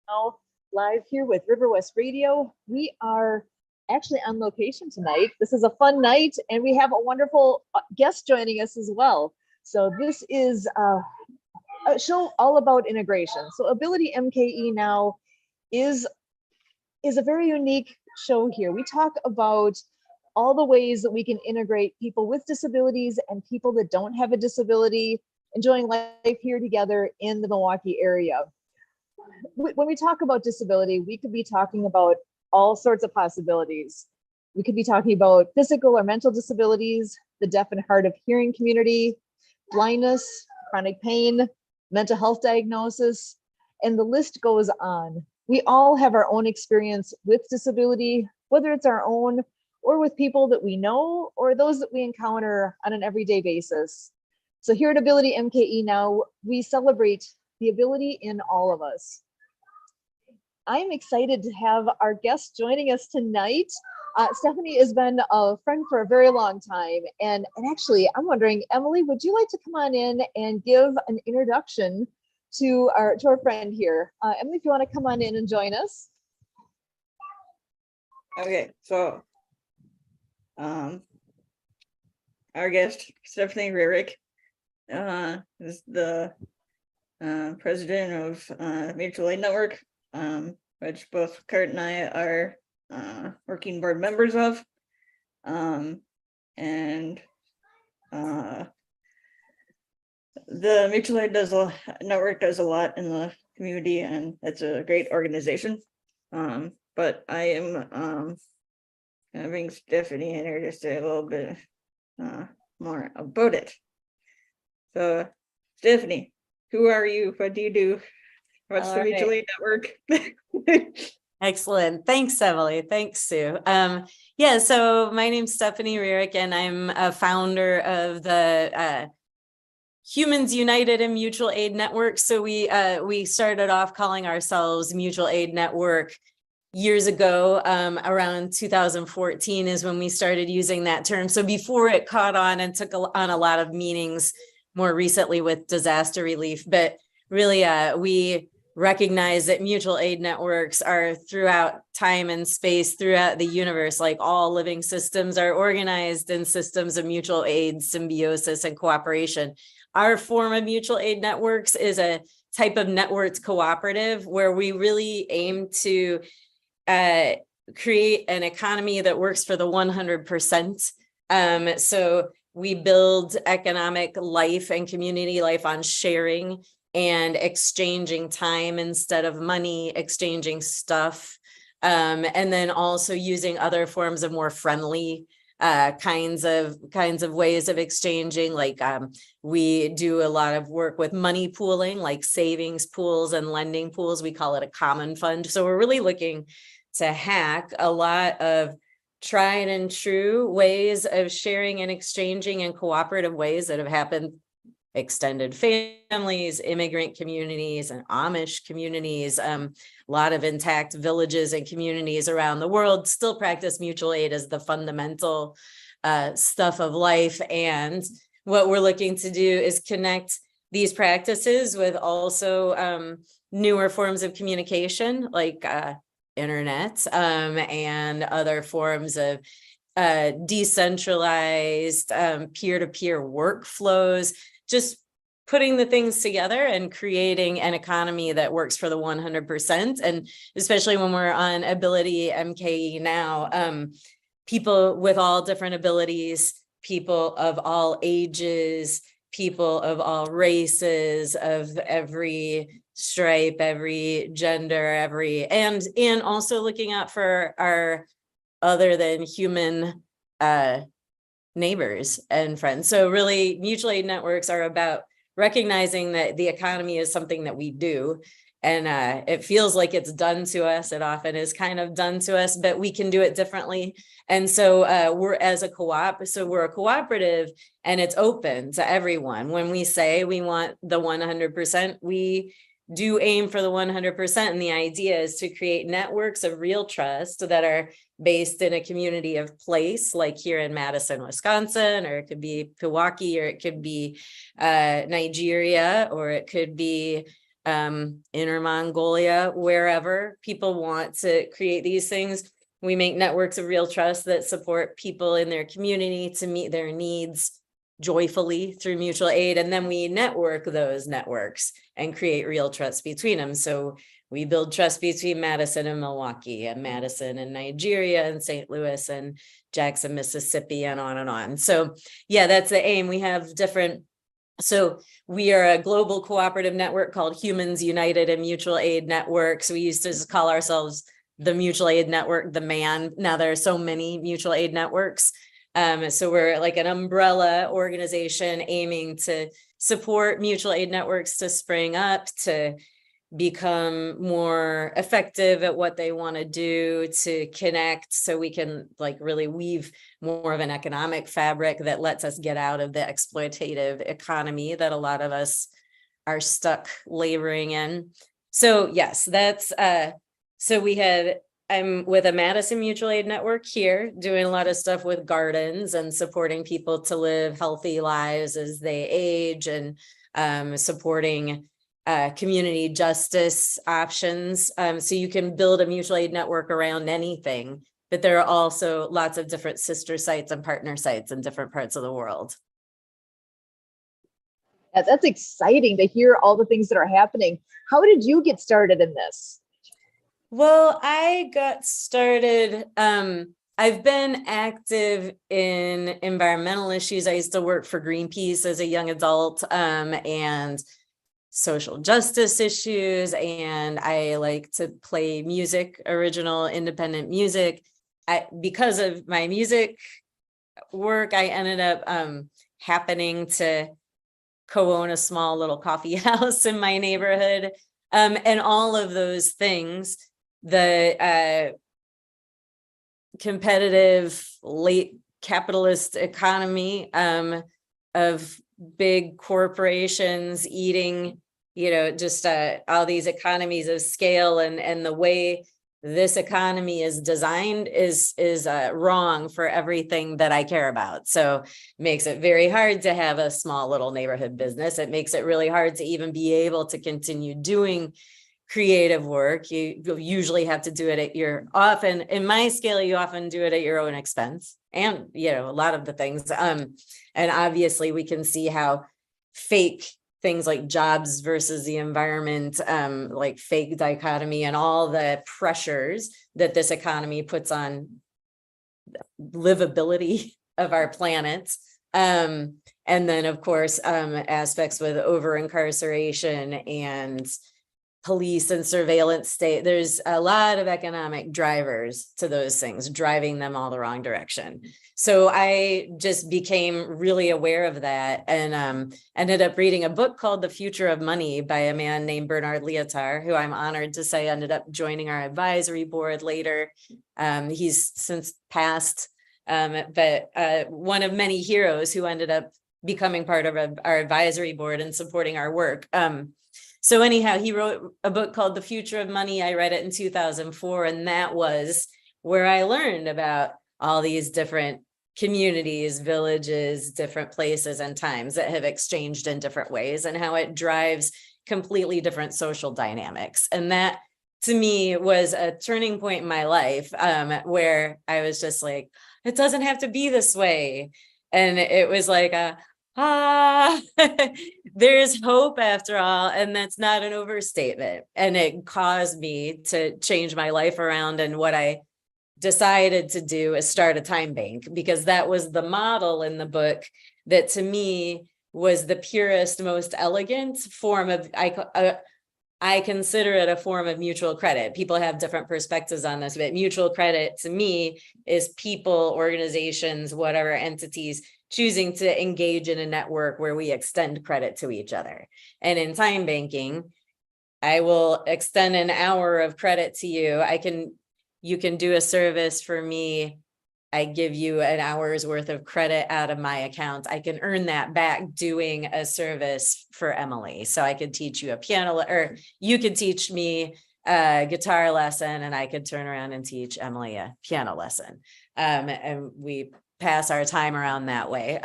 Now, live here with River West Radio. We are actually on location tonight. This is a fun night, and we have a wonderful guest joining us as well. So this is a show all about integration. So AbilityMKE Now is a very unique show here. We talk about all the ways that we can integrate people with disabilities and people that don't have a disability, enjoying life here together in the Milwaukee area. When we talk about disability, we could be talking about all sorts of possibilities. We could be talking about physical or mental disabilities, the deaf and hard of hearing community, blindness, chronic pain, mental health diagnosis, and the list goes on. We all have our own experience with disability, whether it's our own or with people that we know or those that we encounter on an everyday basis. So here at AbilityMKE Now, we celebrate the ability in all of us. I'm excited to have our guest joining us tonight. Stephanie has been a friend for a very long time. And actually, I'm wondering, Emily, would you like to come on in and give an introduction to our friend here? Emily, if you want to come on in and join us. Okay, so our guest, Stephanie Rarick, is the president of Mutual Aid Network, which both Kurt and I are working board members of. And the Mutual Aid Network does a lot in the community, and it's a great organization. But I am having Stephanie in here just a little bit more about it. So, Stephanie, who are you? What do you do? What's the Mutual Aid Network? Excellent. Thanks, Emily. Thanks, Sue. Yeah, so my name's Stephanie Rarick, and I'm a founder of the Humans United in Mutual Aid Network. So we started off calling ourselves Mutual Aid Network years ago. Around 2014 is when we started using that term. So before it caught on and took on a lot of meanings more recently with disaster relief, but really we recognize that mutual aid networks are throughout time and space, throughout the universe. Like all living systems are organized in systems of mutual aid, symbiosis, and cooperation. Our form of mutual aid networks is a type of networked cooperative where we really aim to create an economy that works for the 100%. So we build economic life and community life on sharing and exchanging time instead of money, exchanging stuff, and then also using other forms of more friendly kinds of ways of exchanging. Like we do a lot of work with money pooling, like savings pools and lending pools. We call it a common fund. So we're really looking to hack a lot of tried and true ways of sharing and exchanging in cooperative ways that have happened. Extended families, immigrant communities, and Amish communities, a lot of intact villages and communities around the world still practice mutual aid as the fundamental stuff of life. And what we're looking to do is connect these practices with also newer forms of communication, like internet and other forms of decentralized peer-to-peer workflows, just putting the things together and creating an economy that works for the 100%. And especially when we're on AbilityMKE Now, people with all different abilities, people of all ages, people of all races, of every stripe, every gender, and also looking out for our other than human neighbors and friends. So really, mutual aid networks are about recognizing that the economy is something that we do, and it feels like it's done to us. It often is kind of done to us, but we can do it differently. And so we're a cooperative, and it's open to everyone. When we say we want the 100%, we do aim for the 100%. And the idea is to create networks of real trust that are based in a community of place, like here in Madison, Wisconsin, or it could be Pewaukee, or it could be Nigeria, or it could be Inner Mongolia, wherever people want to create these things. We make networks of real trust that support people in their community to meet their needs joyfully through mutual aid. And then we network those networks and create real trust between them. So we build trust between Madison and Milwaukee, and Madison and Nigeria, and St. Louis and Jackson, Mississippi, and on and on. So yeah, that's the aim. We have different, so we are a global cooperative network called Humans United in Mutual Aid Network. So we used to just call ourselves the Mutual Aid Network, the MAN. Now there are so many mutual aid networks. So we're like an umbrella organization aiming to support mutual aid networks to spring up, to become more effective at what they want to do, to connect, so we can like really weave more of an economic fabric that lets us get out of the exploitative economy that a lot of us are stuck laboring in. So yes, that's so we had, I'm with a Madison Mutual Aid Network here, doing a lot of stuff with gardens and supporting people to live healthy lives as they age, and supporting community justice options. So you can build a mutual aid network around anything, but there are also lots of different sister sites and partner sites in different parts of the world. Yeah, that's exciting to hear all the things that are happening. How did you get started in this? Well, I got started, I've been active in environmental issues. I used to work for Greenpeace as a young adult, and social justice issues, and I like to play music, original independent music. Because of my music work, I ended up happening to co-own a small little coffee house in my neighborhood, and all of those things. The competitive late capitalist economy of big corporations eating, just all these economies of scale, and the way this economy is designed is wrong for everything that I care about. So it makes it very hard to have a small little neighborhood business. It makes it really hard to even be able to continue doing creative work. You usually have to do it at in my scale, you often do it at your own expense, and a lot of the things, and obviously we can see how fake things like jobs versus the environment, like fake dichotomy, and all the pressures that this economy puts on livability of our planet. And then of course, aspects with over incarceration and police and surveillance state. There's a lot of economic drivers to those things, driving them all the wrong direction. So I just became really aware of that, and ended up reading a book called The Future of Money by a man named Bernard Lietaer, who I'm honored to say ended up joining our advisory board later. He's since passed, but one of many heroes who ended up becoming part of our advisory board and supporting our work. So anyhow, he wrote a book called The Future of Money. I read it in 2004, and that was where I learned about all these different communities, villages, different places and times that have exchanged in different ways, and how it drives completely different social dynamics. And that, to me, was a turning point in my life, where I was just like, it doesn't have to be this way. And it was like there's hope after all, and that's not an overstatement. And it caused me to change my life around, and what I decided to do is start a time bank, because that was the model in the book that to me was the purest, most elegant form of, I consider it a form of mutual credit. People have different perspectives on this, but mutual credit to me is people, organizations, whatever entities choosing to engage in a network where we extend credit to each other. And in time banking, I will extend an hour of credit to you. You can do a service for me. I give you an hour's worth of credit out of my account. I can earn that back doing a service for Emily. So I could teach you a piano, or you could teach me a guitar lesson, and I could turn around and teach Emily a piano lesson. And we pass our time around that way.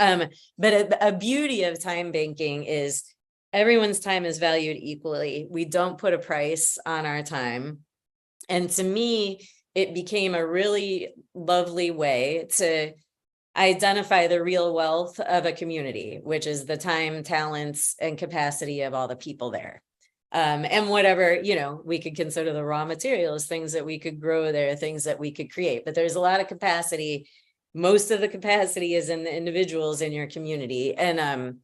But a beauty of time banking is everyone's time is valued equally. We don't put a price on our time. And to me, it became a really lovely way to identify the real wealth of a community, which is the time, talents, and capacity of all the people there. And whatever, we could consider the raw materials, things that we could grow there, things that we could create. But there's a lot of capacity. Most of the capacity is in the individuals in your community. And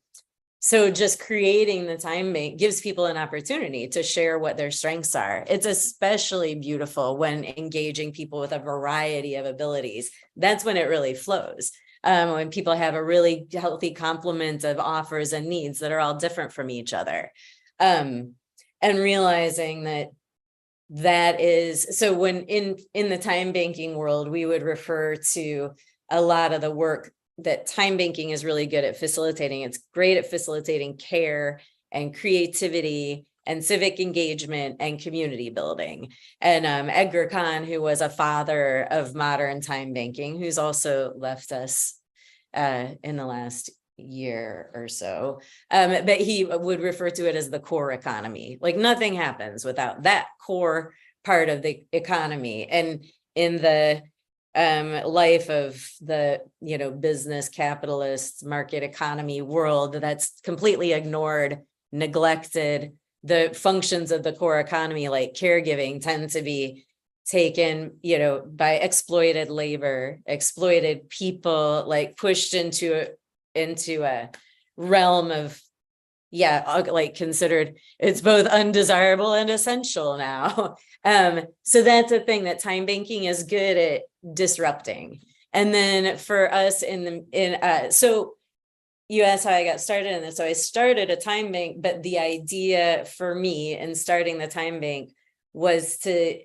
so just creating the time bank gives people an opportunity to share what their strengths are. It's especially beautiful when engaging people with a variety of abilities. That's when it really flows. When people have a really healthy complement of offers and needs that are all different from each other. And realizing that is, so when in the time banking world, we would refer to a lot of the work that time banking is really good at facilitating. It's great at facilitating care and creativity and civic engagement and community building. And Edgar Kahn, who was a father of modern time banking, who's also left us in the last year or so, but he would refer to it as the core economy. Like nothing happens without that core part of the economy. And in the life of the business capitalist market economy world, that's completely ignored, neglected. The functions of the core economy, like caregiving, tend to be taken by exploited labor, exploited people, like pushed into a realm of like considered, it's both undesirable and essential now. So that's a thing that time banking is good at disrupting. And then for us so you asked how I got started in this. So I started a time bank, but the idea for me in starting the time bank was to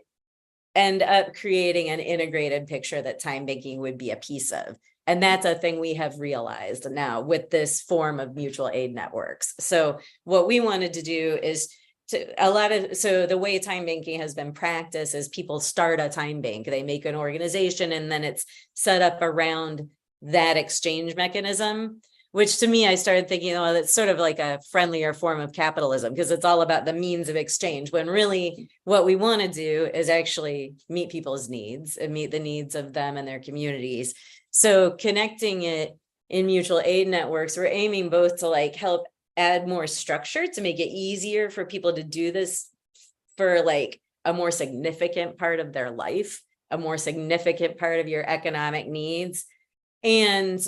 end up creating an integrated picture that time banking would be a piece of. And that's a thing we have realized now with this form of mutual aid networks. So what we wanted to do is so the way time banking has been practiced is people start a time bank, they make an organization, and then it's set up around that exchange mechanism, which to me, I started thinking, that's sort of like a friendlier form of capitalism because it's all about the means of exchange, when really what we want to do is actually meet people's needs and meet the needs of them and their communities. So connecting it in mutual aid networks, we're aiming both to help add more structure to make it easier for people to do this for a more significant part of their life, a more significant part of your economic needs, and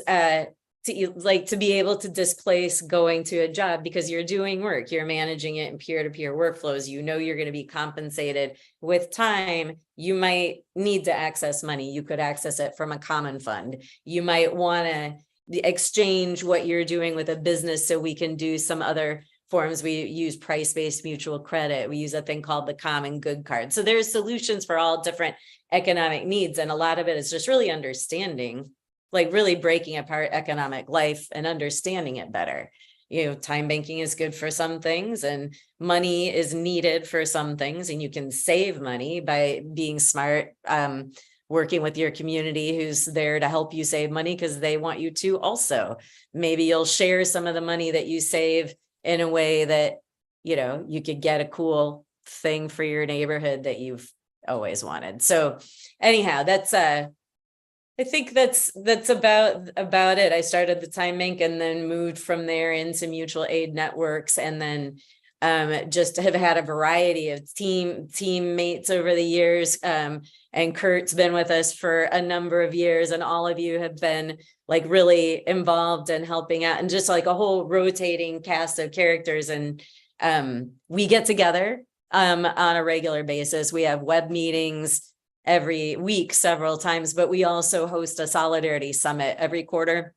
to be able to displace going to a job because you're doing work, you're managing it in peer-to-peer workflows, you're going to be compensated with time. You might need to access money. You could access it from a common fund. You might want to exchange what you're doing with a business so we can do some other forms. We use price-based mutual credit. We use a thing called the common good card. So there's solutions for all different economic needs. And a lot of it is just really understanding, really breaking apart economic life and understanding it better. Time banking is good for some things and money is needed for some things, and you can save money by being smart, working with your community who's there to help you save money because they want you to also. Maybe you'll share some of the money that you save in a way that, you could get a cool thing for your neighborhood that you've always wanted. So anyhow, that's I think that's about it. I started the time bank and then moved from there into mutual aid networks, and then just have had a variety of teammates over the years. And Kurt's been with us for a number of years, and all of you have been really involved in helping out, and just a whole rotating cast of characters. And we get together on a regular basis. We have web meetings every week, several times, but we also host a solidarity summit every quarter.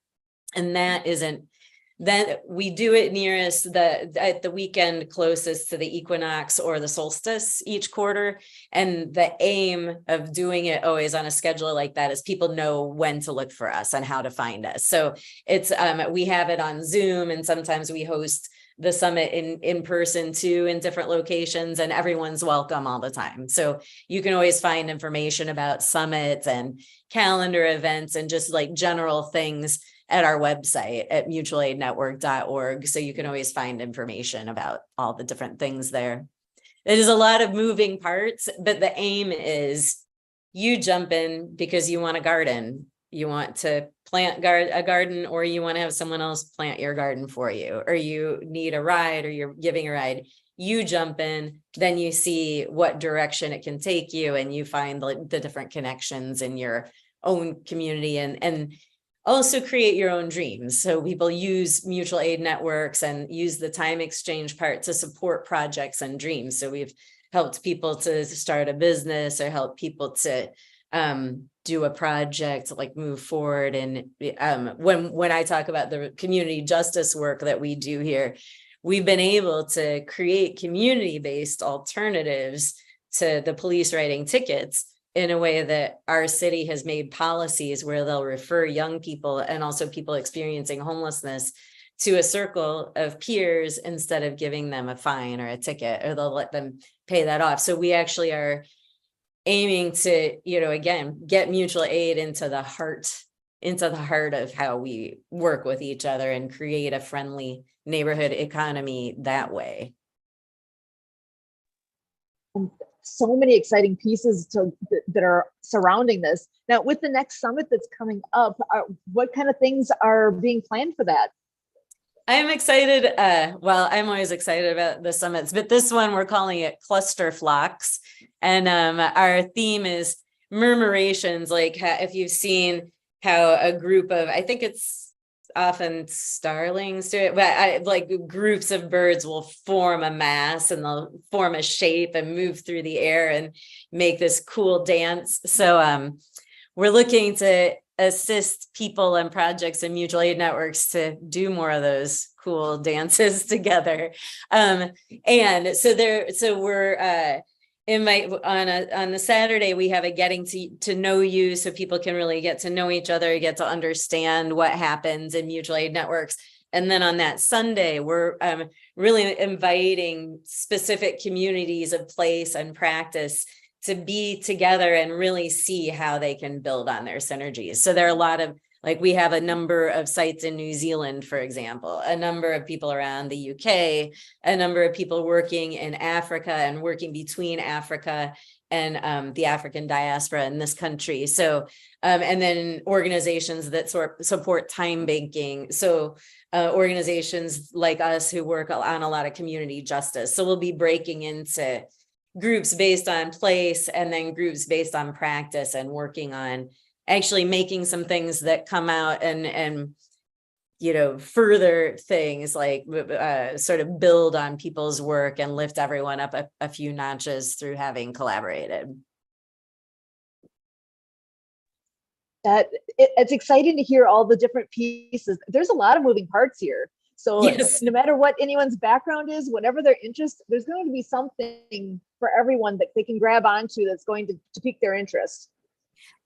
And that we do it nearest at the weekend closest to the equinox or the solstice each quarter. And the aim of doing it always on a schedule like that is people know when to look for us and how to find us. So it's we have it on Zoom, and sometimes we host the summit in person too, in different locations, and everyone's welcome all the time. So you can always find information about summits and calendar events and just general things at our website at mutualaidnetwork.org. So you can always find information about all the different things there. It is a lot of moving parts, but the aim is you jump in because you want a garden. You want to plant a garden, or you want to have someone else plant your garden for you, or you need a ride, or you're giving a ride. You jump in, then you see what direction it can take you, and you find the different connections in your own community, and also create your own dreams. So people use mutual aid networks and use the time exchange part to support projects and dreams. So we've helped people to start a business, or help people to do a project, like move forward. And when I talk about the community justice work that we do here, we've been able to create community-based alternatives to the police writing tickets in a way that our city has made policies where they'll refer young people and also people experiencing homelessness to a circle of peers instead of giving them a fine or a ticket, or they'll let them pay that off. So we actually are aiming to, again, get mutual aid into the heart of how we work with each other and create a friendly neighborhood economy that way. So many exciting pieces that are surrounding this. Now, with the next summit that's coming up, what kind of things are being planned for that? I'm excited. Well, I'm always excited about the summits, but this one we're calling it Cluster Flocks. And our theme is murmurations, like if you've seen how a group of, I think it's often starlings do it, but like groups of birds will form a mass, and they'll form a shape and move through the air and make this cool dance. So we're looking to assist people and projects and mutual aid networks to do more of those cool dances together. And so we're on the Saturday, we have a getting to know you, so people can really get to know each other, get to understand what happens in mutual aid networks. And then on that Sunday, we're really inviting specific communities of place and practice to be together and really see how they can build on their synergies. So there are a lot of, like, we have a number of sites in New Zealand, for example, a number of people around the UK, a number of people working in Africa and working between Africa and the African diaspora in this country. So, and then organizations that support time banking. So organizations like us who work on a lot of community justice. So we'll be breaking into groups based on place, and then groups based on practice, and working on actually making some things that come out and further things, like sort of build on people's work and lift everyone up a few notches through having collaborated. It's exciting to hear all the different pieces. There's a lot of moving parts here. So yes, no matter what anyone's background is, whatever their interest, there's going to be something for everyone that they can grab onto that's going to pique their interest.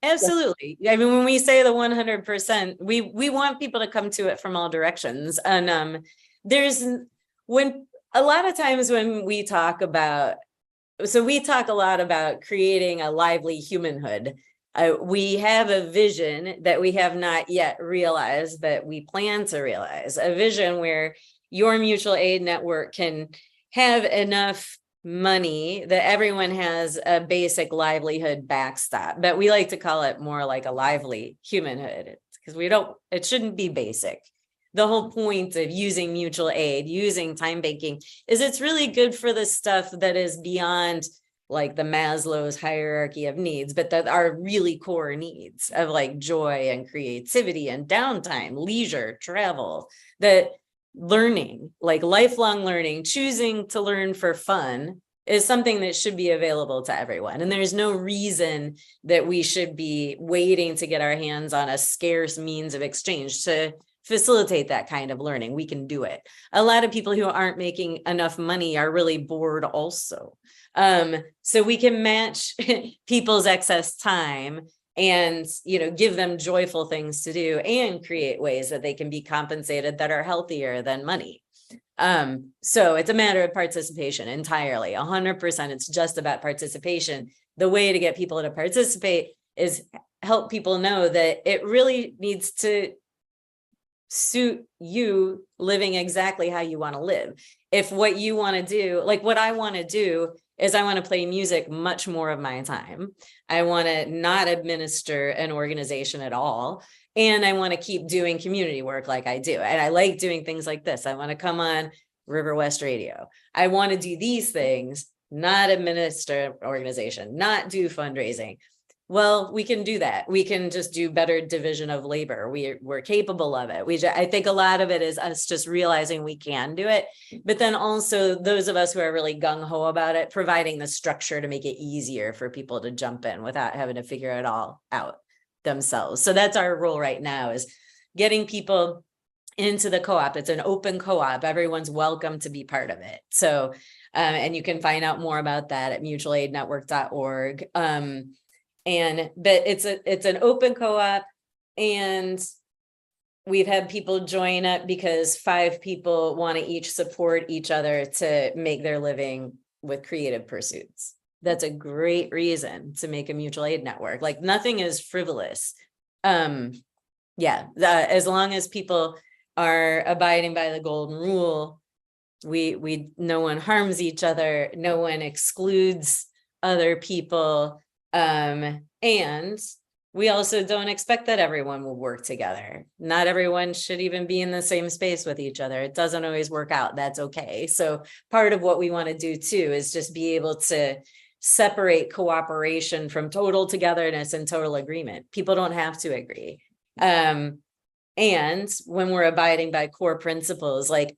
Absolutely. I mean, when we say the 100%, we want people to come to it from all directions. And when a lot of times when we talk about, we talk a lot about creating a lively humanhood. We have a vision that we have not yet realized, that we plan to realize, a vision where your mutual aid network can have enough money that everyone has a basic livelihood backstop, but we like to call it more like a lively humanhood, because it shouldn't be basic. The whole point of using mutual aid, using time banking, is it's really good for the stuff that is beyond like the Maslow's hierarchy of needs, but that are really core needs of like joy and creativity and downtime, leisure, travel, that learning, like lifelong learning, choosing to learn for fun, is something that should be available to everyone. And there's no reason that we should be waiting to get our hands on a scarce means of exchange to facilitate that kind of learning. We can do it. A lot of people who aren't making enough money are really bored also. So we can match people's excess time and give them joyful things to do, and create ways that they can be compensated that are healthier than money. So it's a matter of participation entirely. 100%. It's just about participation. The way to get people to participate is help people know that it really needs to suit you living exactly how you want to live. If what you want to do, like what I want to do is I want to play music much more of my time. I want to not administer an organization at all. And I want to keep doing community work like I do. And I like doing things like this. I want to come on River West Radio. I want to do these things, not administer an organization, not do fundraising. Well, we can do that. We can just do better division of labor. We're capable of it. I think a lot of it is us just realizing we can do it, but then also those of us who are really gung-ho about it, providing the structure to make it easier for people to jump in without having to figure it all out themselves. So that's our role right now, is getting people into the co-op. It's an open co-op. Everyone's welcome to be part of it. So, and you can find out more about that at mutualaidnetwork.org. But it's an open co-op, and we've had people join up because 5 people want to each support each other to make their living with creative pursuits. That's a great reason to make a mutual aid network. Like, nothing is frivolous. As long as people are abiding by the golden rule, no one harms each other, no one excludes other people. And we also don't expect that everyone will work together. Not everyone should even be in the same space with each other. It doesn't always work out. That's okay. So part of what we want to do too is just be able to separate cooperation from total togetherness and total agreement. People don't have to agree. And when we're abiding by core principles, like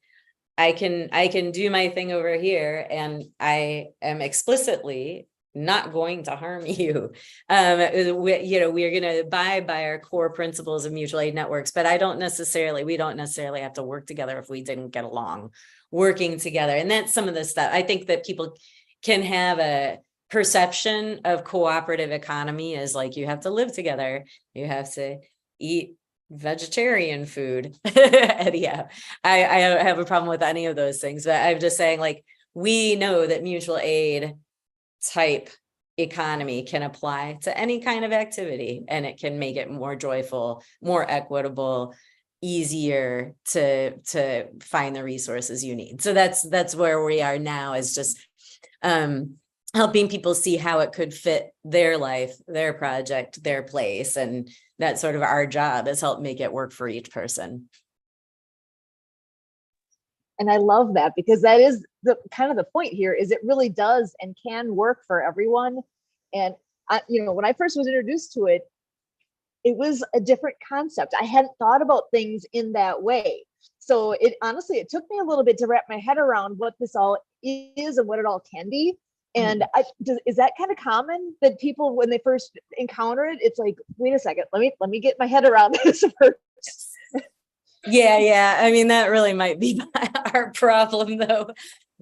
I can do my thing over here, and I am explicitly not going to harm you. We're going to abide by our core principles of mutual aid networks, but we don't necessarily have to work together if we didn't get along working together. And that's some of the stuff. I think that people can have a perception of cooperative economy as like, you have to live together, you have to eat vegetarian food. And yeah, I don't have a problem with any of those things, but I'm just saying, like, we know that mutual aid type economy can apply to any kind of activity, and it can make it more joyful, more equitable, easier to find the resources you need. So that's where we are now, is just helping people see how it could fit their life, their project, their place. And that's sort of our job, is help make it work for each person. And I love that, because that is the kind of the point here, is it really does and can work for everyone. And when I first was introduced to it, it was a different concept. I hadn't thought about things in that way. So it took me a little bit to wrap my head around what this all is and what it all can be. And is that kind of common, that people, when they first encounter it, it's like, wait a second, let me get my head around this first. Yeah. I mean, that really might be our problem, though.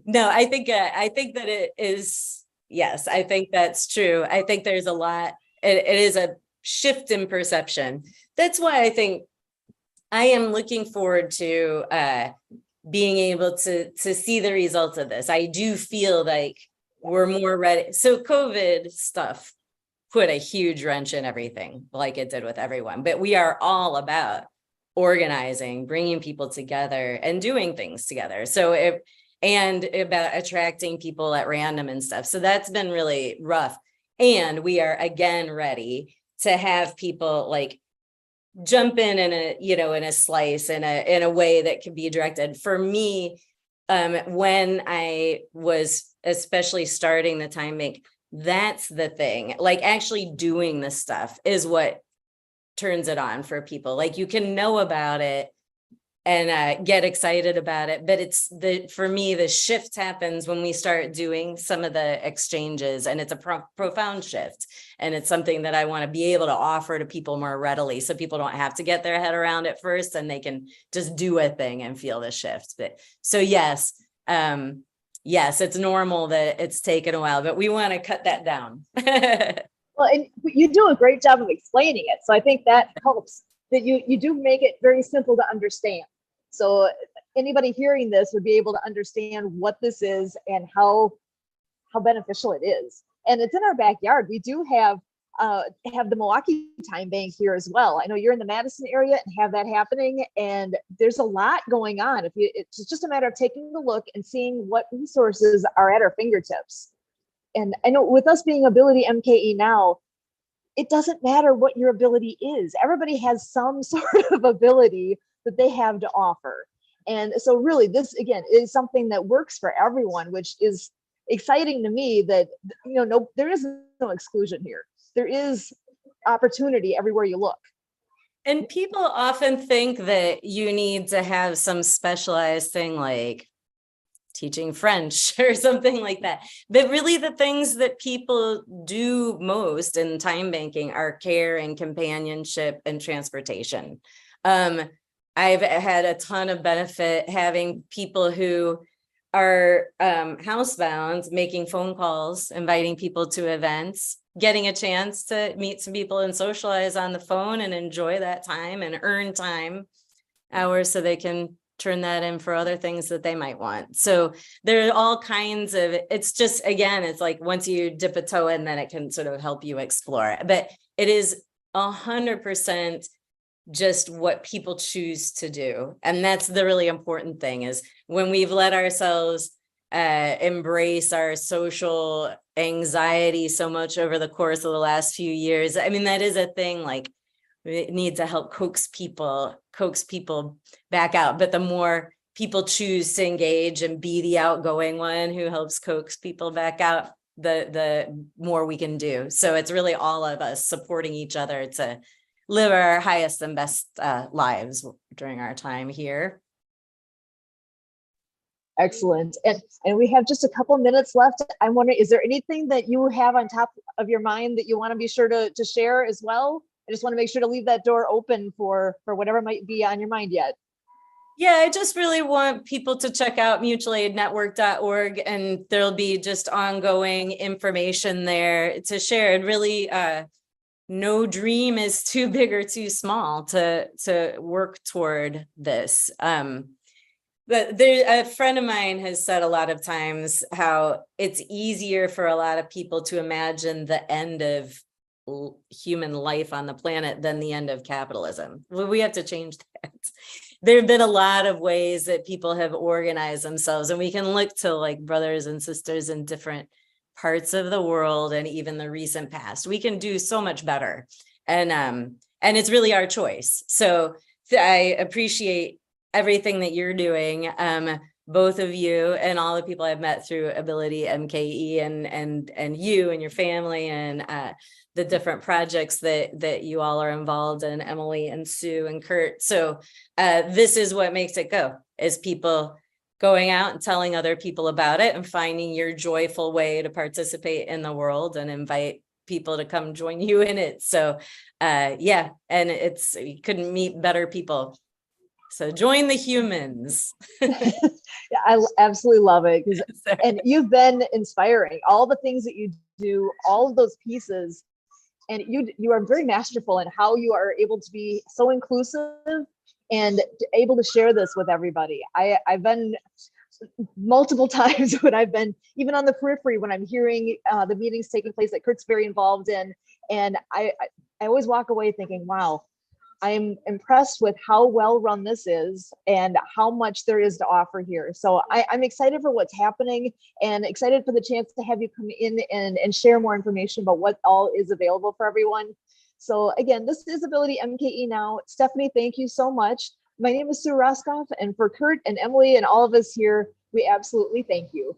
No, I think that it is. Yes, I think that's true. I think there's a lot. It is a shift in perception. That's why I think I am looking forward to being able to see the results of this. I do feel like we're more ready. So COVID stuff put a huge wrench in everything, like it did with everyone. But we are all about organizing, bringing people together, and doing things together. And about attracting people at random and stuff. So that's been really rough. And we are again ready to have people like jump in a slice in a way that can be directed. For me, when I was especially starting the Time Bank, that's the thing. Like, actually doing this stuff is what turns it on for people. Like, you can know about it and get excited about it, but for me, the shift happens when we start doing some of the exchanges, and it's a profound shift, and it's something that I want to be able to offer to people more readily, so people don't have to get their head around it first, and they can just do a thing and feel the shift. But so yes, it's normal that it's taken a while, but we want to cut that down. Well, and you do a great job of explaining it, so I think that helps. That you do make it very simple to understand. So anybody hearing this would be able to understand what this is and how beneficial it is. And it's in our backyard. We do have have the Milwaukee Time Bank here as well. I know you're in the Madison area and have that happening, and there's a lot going on. It's just a matter of taking a look and seeing what resources are at our fingertips. And I know with us being AbilityMKE Now, it doesn't matter what your ability is. Everybody has some sort of ability that they have to offer. And so really this, again, is something that works for everyone, which is exciting to me that, no, there is no exclusion here. There is opportunity everywhere you look. And people often think that you need to have some specialized thing like teaching French or something like that. But really the things that people do most in time banking are care and companionship and transportation. I've had a ton of benefit having people who are housebound, making phone calls, inviting people to events, getting a chance to meet some people and socialize on the phone and enjoy that time and earn time hours so they can turn that in for other things that they might want. So there are all kinds of, it's just, again, it's like once you dip a toe in, then it can sort of help you explore. But it is 100% just what people choose to do. And that's the really important thing, is when we've let ourselves embrace our social anxiety so much over the course of the last few years. I mean, that is a thing, like we need to help coax people back out. But the more people choose to engage and be the outgoing one who helps coax people back out, the more we can do. So it's really all of us supporting each other to live our highest and best lives during our time here. Excellent. And we have just a couple minutes left. I'm wondering, is there anything that you have on top of your mind that you want to be sure to share as well? I just want to make sure to leave that door open for whatever might be on your mind yet. Yeah, I just really want people to check out mutualaidnetwork.org, and there'll be just ongoing information there to share. And really, no dream is too big or too small to work toward this. But a friend of mine has said a lot of times how it's easier for a lot of people to imagine the end of human life on the planet than the end of capitalism. Well, we have to change that. There have been a lot of ways that people have organized themselves, and we can look to like brothers and sisters in different parts of the world and even the recent past. We can do so much better, and it's really our choice. So I appreciate everything that you're doing, both of you and all the people I've met through AbilityMKE, and you and your family, and the different projects that you all are involved in, Emily and Sue and Kurt. So this is what makes it go, is people going out and telling other people about it and finding your joyful way to participate in the world and invite people to come join you in it. So yeah, and you couldn't meet better people. So join the humans. Yeah, I absolutely love it. And you've been inspiring, all the things that you do, all of those pieces. And you are very masterful in how you are able to be so inclusive and able to share this with everybody. I've been multiple times when I've been even on the periphery when I'm hearing the meetings taking place that Kurt's very involved in. And I always walk away thinking, wow, I'm impressed with how well run this is and how much there is to offer here. So I'm excited for what's happening and excited for the chance to have you come in and share more information about what all is available for everyone. So again, this is AbilityMKE Now. Stephanie, thank you so much. My name is Sue Roskoff, and for Kurt and Emily and all of us here, we absolutely thank you.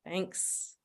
Thanks.